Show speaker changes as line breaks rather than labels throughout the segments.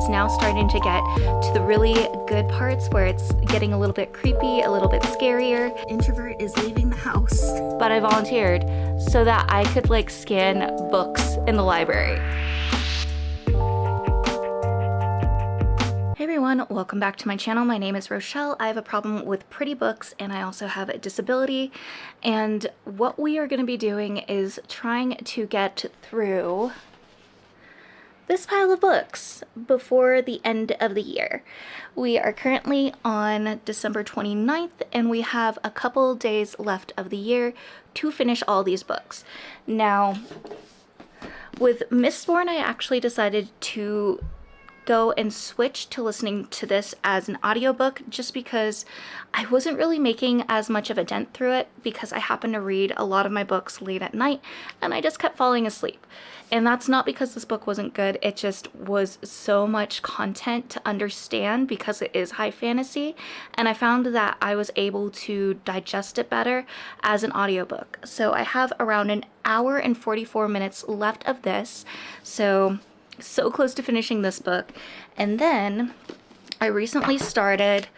it's now starting to get to the really good parts where it's getting a little bit creepy, a little bit scarier.
Introvert is leaving the house.
But I volunteered so that I could like scan books in the library. Hey everyone, welcome back to my channel. My name is Rochelle. I have a problem with pretty books and I also have a disability. And what we are going to be doing is trying to get through this pile of books before the end of the year. We are currently on December 29th and we have a couple days left of the year to finish all these books. Now, with Mistborn, I actually decided to go and switch to listening to this as an audiobook just because I wasn't really making as much of a dent through it because I happen to read a lot of my books late at night and I just kept falling asleep. And that's not because this book wasn't good, it just was so much content to understand because it is high fantasy, and I found that I was able to digest it better as an audiobook. So I have around an hour and 44 minutes left of this, so close to finishing this book. And then I recently started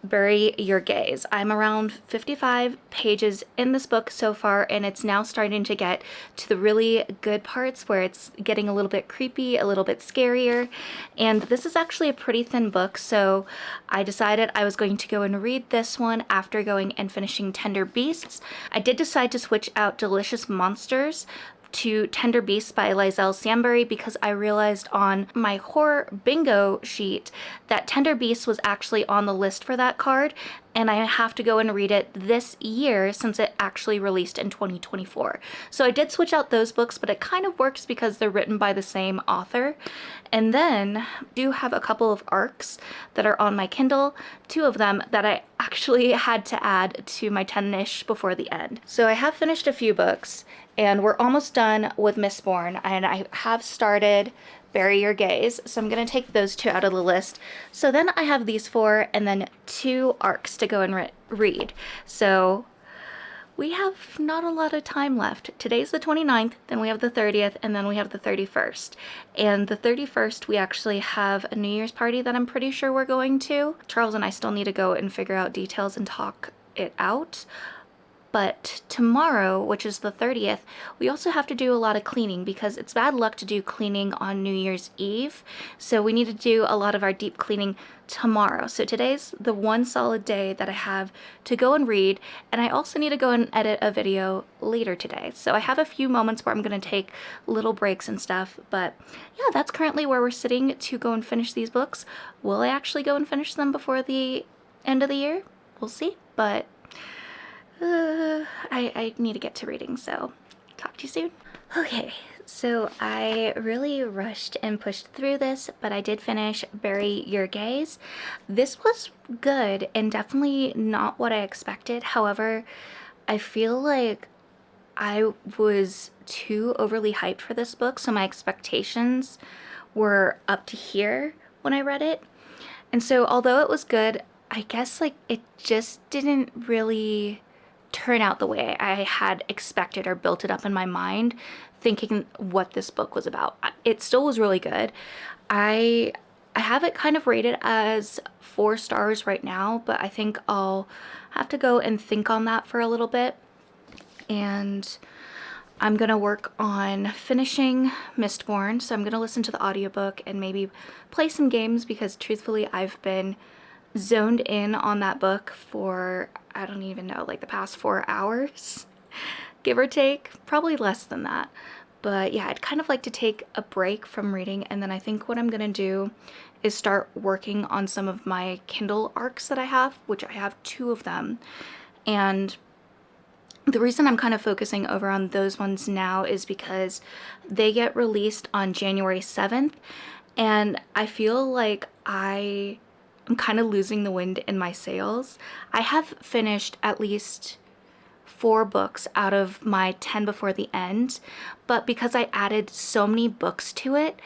Bury Your Gaze. I'm around 55 pages in this book so far, and it's now starting to get to the really good parts where it's getting a little bit creepy, a little bit scarier. And this is actually a pretty thin book, so I decided I was going to go and read this one after going and finishing Tender Beasts. I did decide to switch out Delicious Monsters to Tender Beasts by Lizelle Sambury because I realized on my horror bingo sheet that Tender Beasts was actually on the list for that card, and I have to go and read it this year since it actually released in 2024. So I did switch out those books, but it kind of works because they're written by the same author. And then I do have a couple of arcs that are on my Kindle, 2 of them that I actually had to add to my 10-ish before the end. So I have finished a few books and we're almost done with Mistborn, and I have started Bury Your Gaze, so I'm going to take those 2 out of the list. So then I have these 4 and then 2 arcs to go and read. So we have not a lot of time left. Today's the 29th, then we have the 30th, and then we have the 31st. And the 31st, we actually have a New Year's party that I'm pretty sure we're going to. Charles and I still need to go and figure out details and talk it out. But tomorrow, which is the 30th, we also have to do a lot of cleaning because it's bad luck to do cleaning on New Year's Eve. So we need to do a lot of our deep cleaning tomorrow. So today's the one solid day that I have to go and read, and I also need to go and edit a video later today. So I have a few moments where I'm going to take little breaks and stuff, but yeah, that's currently where we're sitting to go and finish these books. Will I actually go and finish them before the end of the year? We'll see, but I need to get to reading, so talk to you soon. Okay, so I really rushed and pushed through this, but I did finish Bury Your Gaze. This was good and definitely not what I expected. However, I feel like I was too overly hyped for this book, so my expectations were up to here when I read it. And so although it was good, I guess like it just didn't really turn out the way I had expected or built it up in my mind, thinking what this book was about. It still was really good. I have it kind of rated as 4 stars right now, but I think I'll have to go and think on that for a little bit. And I'm gonna work on finishing Mistborn, so I'm gonna listen to the audiobook and maybe play some games because truthfully I've been zoned in on that book for, I don't even know, like the past 4 hours, give or take, probably less than that. But yeah, I'd kind of like to take a break from reading, and then I think what I'm gonna do is start working on some of my Kindle arcs that I have, which I have 2 of them. And the reason I'm kind of focusing over on those ones now is because they get released on January 7th, and I feel like I'm kind of losing the wind in my sails. I have finished at least 4 books out of my 10 before the end, but because I added so many books to it,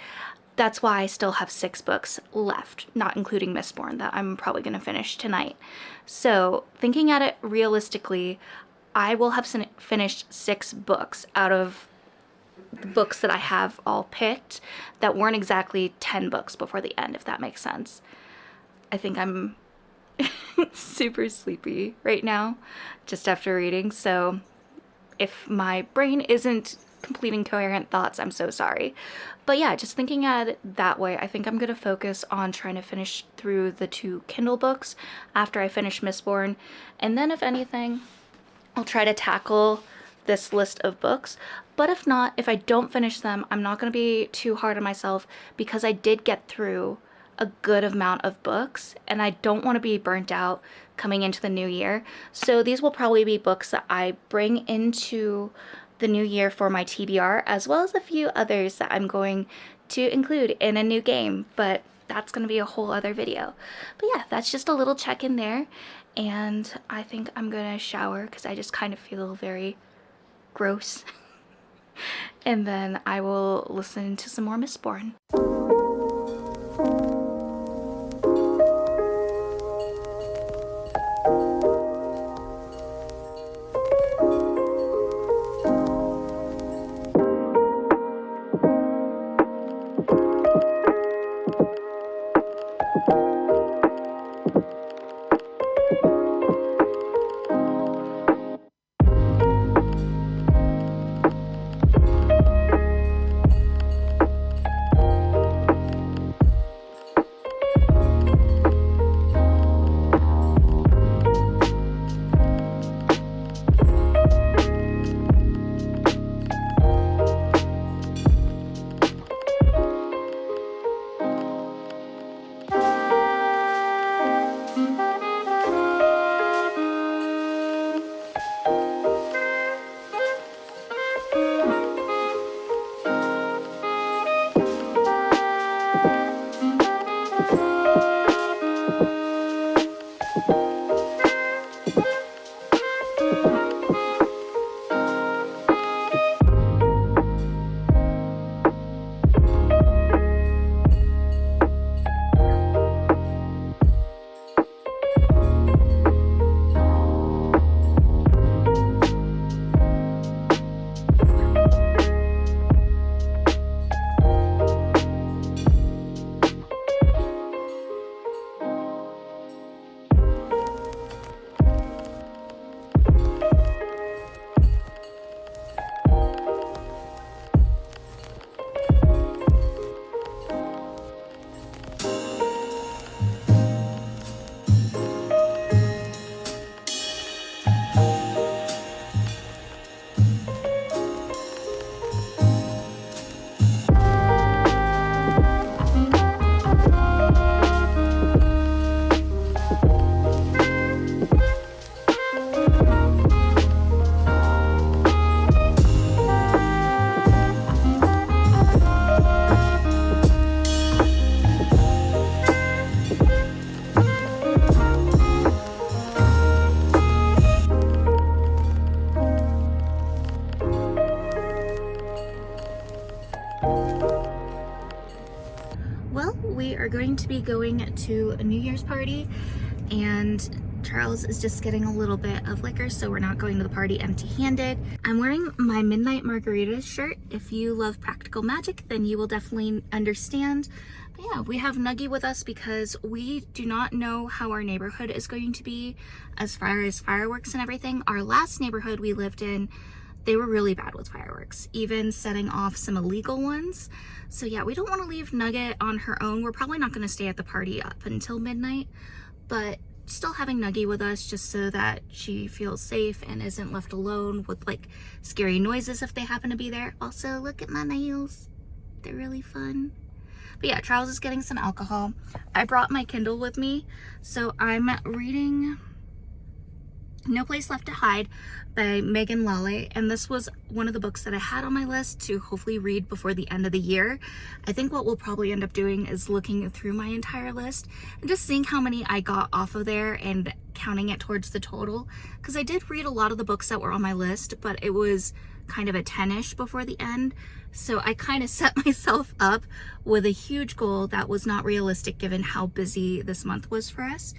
that's why I still have 6 books left, not including Mistborn that I'm probably going to finish tonight. So thinking at it realistically, I will have finished 6 books out of the books that I have all picked that weren't exactly 10 books before the end, if that makes sense. I think I'm super sleepy right now just after reading, so if my brain isn't completing coherent thoughts, I'm so sorry. But yeah, just thinking at it that way, I think I'm gonna focus on trying to finish through the 2 Kindle books after I finish Mistborn, and then if anything, I'll try to tackle this list of books. But if not, if I don't finish them, I'm not gonna be too hard on myself because I did get through a good amount of books and I don't want to be burnt out coming into the new year. So these will probably be books that I bring into the new year for my TBR, as well as a few others that I'm going to include in a new game, but that's going to be a whole other video. But yeah, that's just a little check-in there, and I think I'm gonna shower because I just kind of feel very gross. And then I will listen to some more Mistborn. We are going to be going to a New Year's party, and Charles is just getting a little bit of liquor, so we're not going to the party empty-handed. I'm wearing my Midnight Margaritas shirt. If you love practical magic, then you will definitely understand. But yeah, we have Nuggie with us because we do not know how our neighborhood is going to be as far as fireworks and everything. Our last neighborhood we lived in, they were really bad with fireworks, even setting off some illegal ones. So yeah, we don't want to leave Nugget on her own. We're probably not going to stay at the party up until midnight, but still having Nuggie with us just so that she feels safe and isn't left alone with like scary noises if they happen to be there. Also, look at my nails. They're really fun. But yeah, Charles is getting some alcohol. I brought my Kindle with me, so I'm reading No Place Left to Hide by Megan Lally, and this was one of the books that I had on my list to hopefully read before the end of the year. I think what we'll probably end up doing is looking through my entire list and just seeing how many I got off of there and counting it towards the total, because I did read a lot of the books that were on my list, but it was kind of a 10-ish before the end, so I kind of set myself up with a huge goal that was not realistic given how busy this month was for us.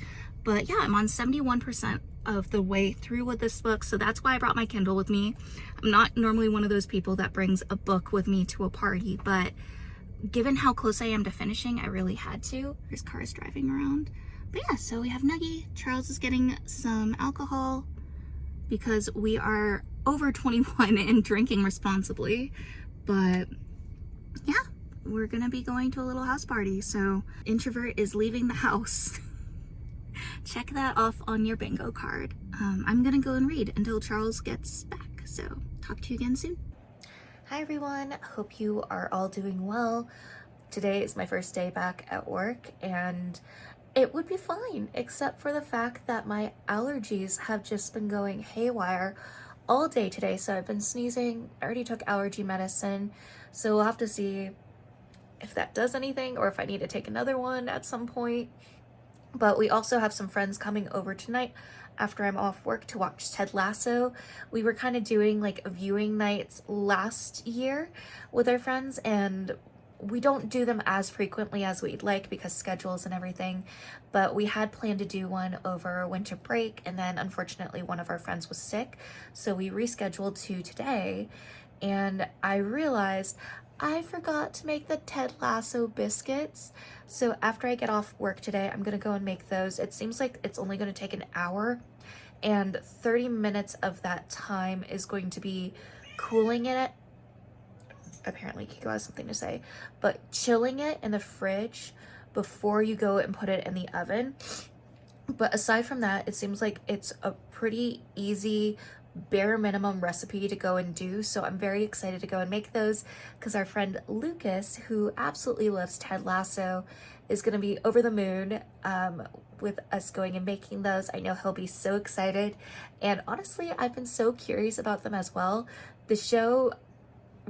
But yeah, I'm on 71% of the way through with this book, so that's why I brought my Kindle with me. I'm not normally one of those people that brings a book with me to a party, but given how close I am to finishing, I really had to. There's cars driving around. But yeah, so we have Nuggie. Charles is getting some alcohol because we are over 21 and drinking responsibly. But yeah, we're gonna be going to a little house party. So introvert is leaving the house. Check that off on your bingo card. I'm gonna go and read until Charles gets back. So talk to you again soon.
Hi everyone, hope you are all doing well. Today is my first day back at work and it would be fine except for the fact that my allergies have just been going haywire all day today. So I've been sneezing, I already took allergy medicine, so we'll have to see if that does anything or if I need to take another one at some point. But we also have some friends coming over tonight after I'm off work to watch Ted Lasso. We were kind of doing like viewing nights last year with our friends, and we don't do them as frequently as we'd like because schedules and everything, but we had planned to do one over winter break, and then unfortunately one of our friends was sick, so we rescheduled to today, and I realized I forgot to make the Ted Lasso biscuits. So after I get off work today, I'm gonna go and make those. It seems like it's only gonna take an hour, and 30 minutes of that time is going to be cooling it. Apparently Kiko has something to say, but chilling it in the fridge before you go and put it in the oven. But aside from that, it seems like it's a pretty easy bare minimum recipe to go and do, so I'm very excited to go and make those because our friend Lucas, who absolutely loves Ted Lasso, is going to be over the moon with us going and making those. I know he'll be so excited, and honestly I've been so curious about them as well. The show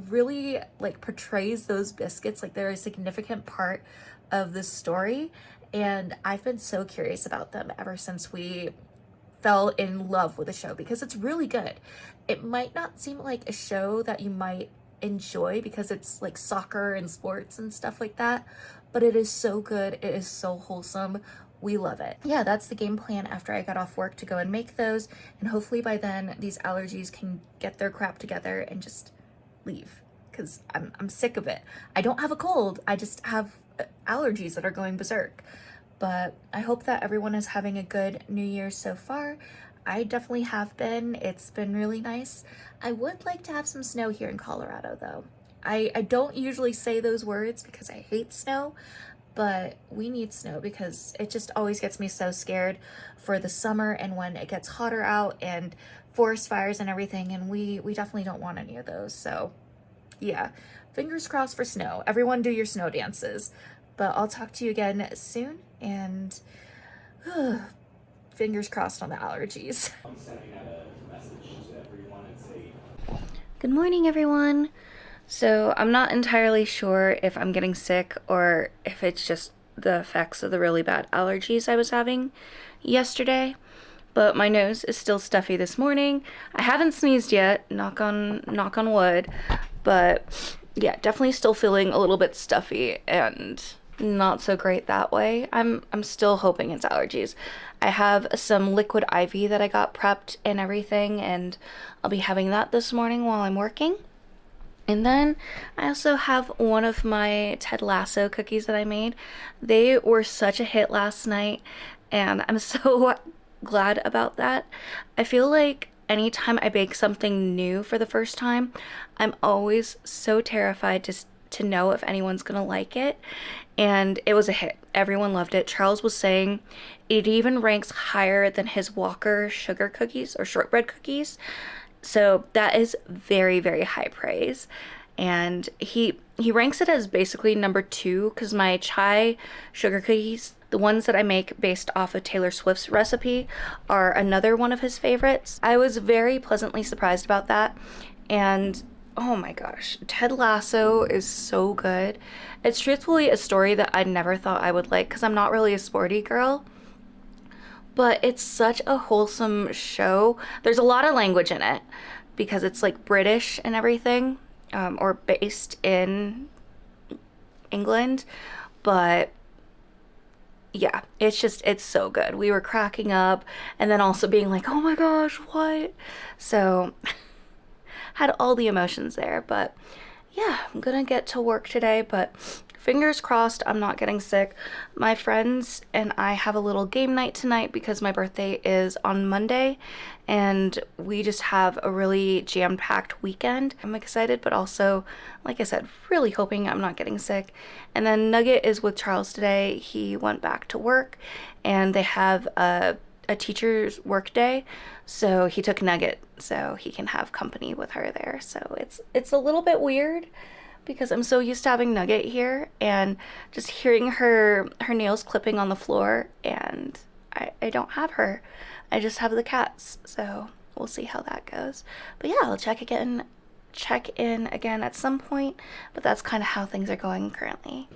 really like portrays those biscuits like they're a significant part of the story, and I've been so curious about them ever since we fell in love with the show because it's really good. It might not seem like a show that you might enjoy because it's like soccer and sports and stuff like that, but it is so good. It is so wholesome. We love it. Yeah, that's the game plan after I got off work to go and make those, and hopefully by then these allergies can get their crap together and just leave because I'm sick of it. I don't have a cold, I just have allergies that are going berserk. But I hope that everyone is having a good New Year so far. I definitely have been. It's been really nice. I would like to have some snow here in Colorado though. I don't usually say those words because I hate snow, but we need snow because it just always gets me so scared for the summer and when it gets hotter out and forest fires and everything, and we definitely don't want any of those. So yeah, fingers crossed for snow. Everyone do your snow dances. But I'll talk to you again soon, and fingers crossed on the allergies.
I'm sending out a message to everyone and say,
Good morning, everyone. So I'm not entirely sure if I'm getting sick or if it's just the effects of the really bad allergies I was having yesterday, but my nose is still stuffy this morning. I haven't sneezed yet, knock on wood, but yeah, definitely still feeling a little bit stuffy and not so great that way. I'm still hoping it's allergies. I have some liquid ivy that I got prepped and everything, and I'll be having that this morning while I'm working. And then I also have one of my Ted Lasso cookies that I made. They were such a hit last night, and I'm so glad about that. I feel like anytime I bake something new for the first time, I'm always so terrified to know if anyone's gonna like it, and it was a hit. Everyone loved it. Charles was saying it even ranks higher than his Walker sugar cookies or shortbread cookies, so that is very, very high praise. And he ranks it as basically number 2 because my chai sugar cookies, the ones that I make based off of Taylor Swift's recipe, are another one of his favorites. I was very pleasantly surprised about that, and oh my gosh, Ted Lasso is so good. It's truthfully a story that I never thought I would like because I'm not really a sporty girl, but it's such a wholesome show. There's a lot of language in it because it's like British and everything, or based in England, but yeah, it's so good. We were cracking up and then also being like, oh my gosh, what? So had all the emotions there, but yeah, I'm gonna get to work today, but fingers crossed I'm not getting sick. My friends and I have a little game night tonight because my birthday is on Monday and we just have a really jam-packed weekend. I'm excited, but also, like I said, really hoping I'm not getting sick. And then Nugget is with Charles today. He went back to work and they have a teacher's work day, so he took Nugget so he can have company with her there. So it's a little bit weird because I'm so used to having Nugget here and just hearing her nails clipping on the floor, and I don't have her. I just have the cats. So we'll see how that goes. But yeah, I'll check in again at some point, but that's kind of how things are going currently.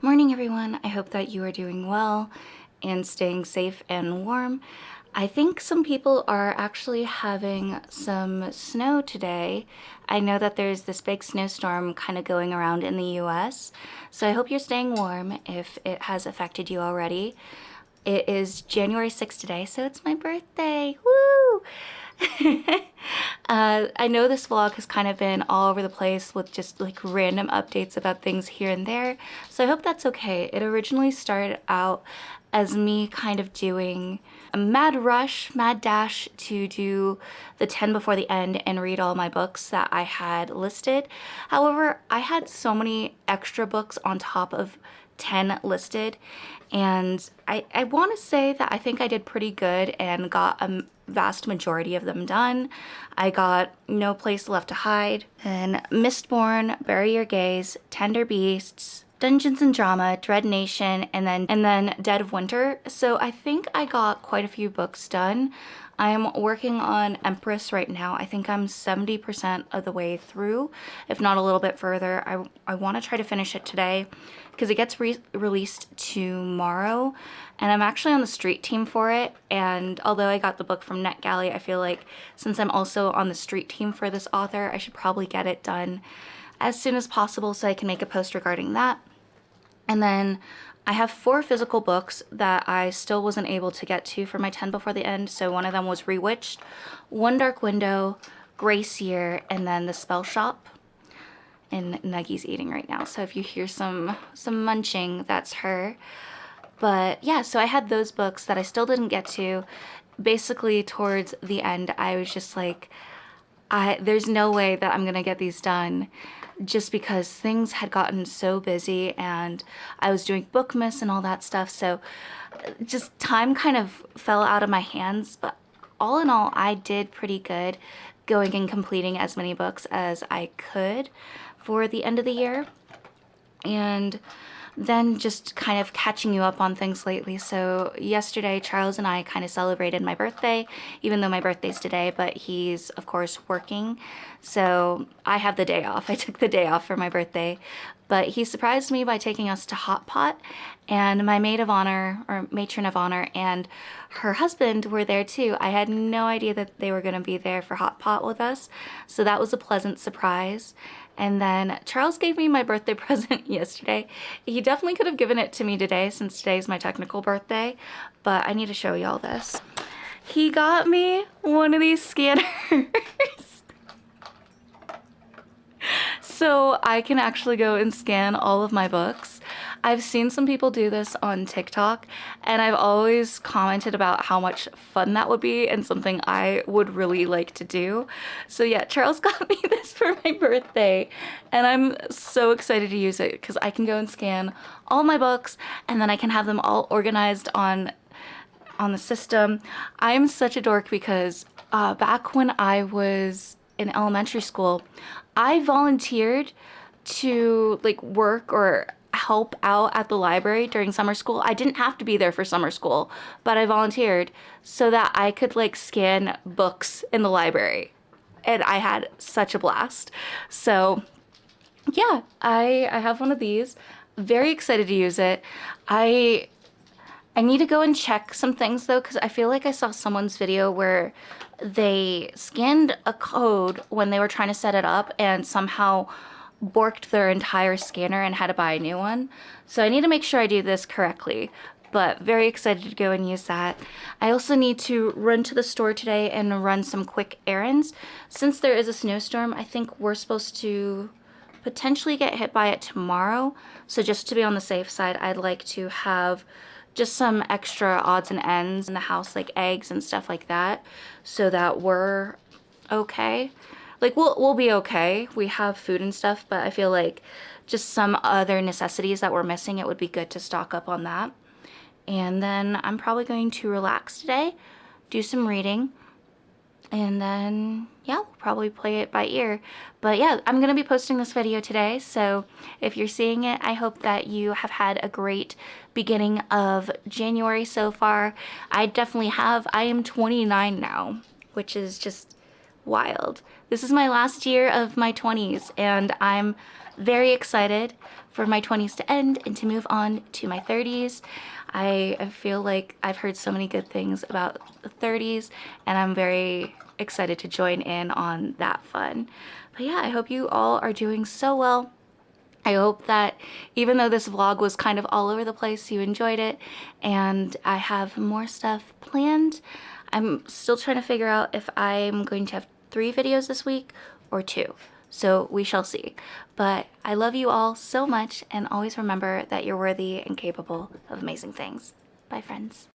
Morning, everyone. I hope that you are doing well and staying safe and warm. I think some people are actually having some snow today. I know that there's this big snowstorm kind of going around in the US, so I hope you're staying warm if it has affected you already. It is January 6th today, so it's my birthday. Woo! I know this vlog has kind of been all over the place with just like random updates about things here and there, so I hope that's okay. It originally started out as me kind of doing a mad dash to do the 10 before the end and read all my books that I had listed. However, I had so many extra books on top of 10 listed, and I want to say that I think I did pretty good and got a vast majority of them done. I got No Place Left to Hide, and Mistborn, Bury Your Gaze, Tender Beasts, Dungeons and Drama, Dread Nation, and then Dead of Winter. So I think I got quite a few books done. I'm working on Empress right now. I think I'm 70% of the way through, if not a little bit further. I want to try to finish it today because it gets released tomorrow, and I'm actually on the street team for it. And although I got the book from NetGalley, I feel like since I'm also on the street team for this author, I should probably get it done as soon as possible so I can make a post regarding that. And then I have 4 physical books that I still wasn't able to get to for my 10 before the end. So one of them was Rewitched, One Dark Window, Grace Year, and then The Spell Shop. And Nuggy's eating right now, so if you hear some munching, that's her. But yeah, so I had those books that I still didn't get to. Basically towards the end, I was just like, there's no way that I'm gonna get these done, just because things had gotten so busy and I was doing Bookmas and all that stuff, so just time kind of fell out of my hands. But all in all, I did pretty good going and completing as many books as I could for the end of the year, and then just kind of catching you up on things lately. So yesterday, Charles and I kind of celebrated my birthday, even though my birthday's today, but he's of course working, so I have the day off. I took the day off for my birthday, but he surprised me by taking us to Hot Pot, and my maid of honor, or matron of honor, and her husband were there too. I had no idea that they were going to be there for Hot Pot with us, so that was a pleasant surprise. And then Charles gave me my birthday present yesterday. He definitely could have given it to me today since today's my technical birthday, but I need to show y'all this. He got me one of these scanners so I can actually go and scan all of my books. I've seen some people do this on TikTok, and I've always commented about how much fun that would be and something I would really like to do. So yeah, Charles got me this for my birthday, and I'm so excited to use it because I can go and scan all my books, and then I can have them all organized on the system. I'm such a dork because back when I was in elementary school, I volunteered to like work or help out at the library during summer school. I didn't have to be there for summer school, but I volunteered so that I could like scan books in the library. And I had such a blast. So yeah, I have one of these. Very excited to use it. I need to go and check some things though, because I feel like I saw someone's video where they scanned a code when they were trying to set it up and somehow borked their entire scanner and had to buy a new one. So I need to make sure I do this correctly, but very excited to go and use that. I also need to run to the store today and run some quick errands. Since there is a snowstorm, I think we're supposed to potentially get hit by it tomorrow. So just to be on the safe side, I'd like to have just some extra odds and ends in the house, like eggs and stuff like that, so that we're okay. Like we'll be okay. We have food and stuff, but I feel like just some other necessities that we're missing, it would be good to stock up on that. And then I'm probably going to relax today, do some reading, and then yeah, we'll probably play it by ear. But yeah, I'm gonna be posting this video today, so if you're seeing it, I hope that you have had a great beginning of January so far. I definitely have. I am 29 now, which is just wild. This is my last year of my 20s, and I'm very excited for my 20s to end and to move on to my 30s. I feel like I've heard so many good things about the 30s, and I'm very excited to join in on that fun. But yeah, I hope you all are doing so well. I hope that even though this vlog was kind of all over the place, you enjoyed it, and I have more stuff planned. I'm still trying to figure out if I'm going to have 3 videos this week or 2. So we shall see. But I love you all so much, and always remember that you're worthy and capable of amazing things. Bye, friends.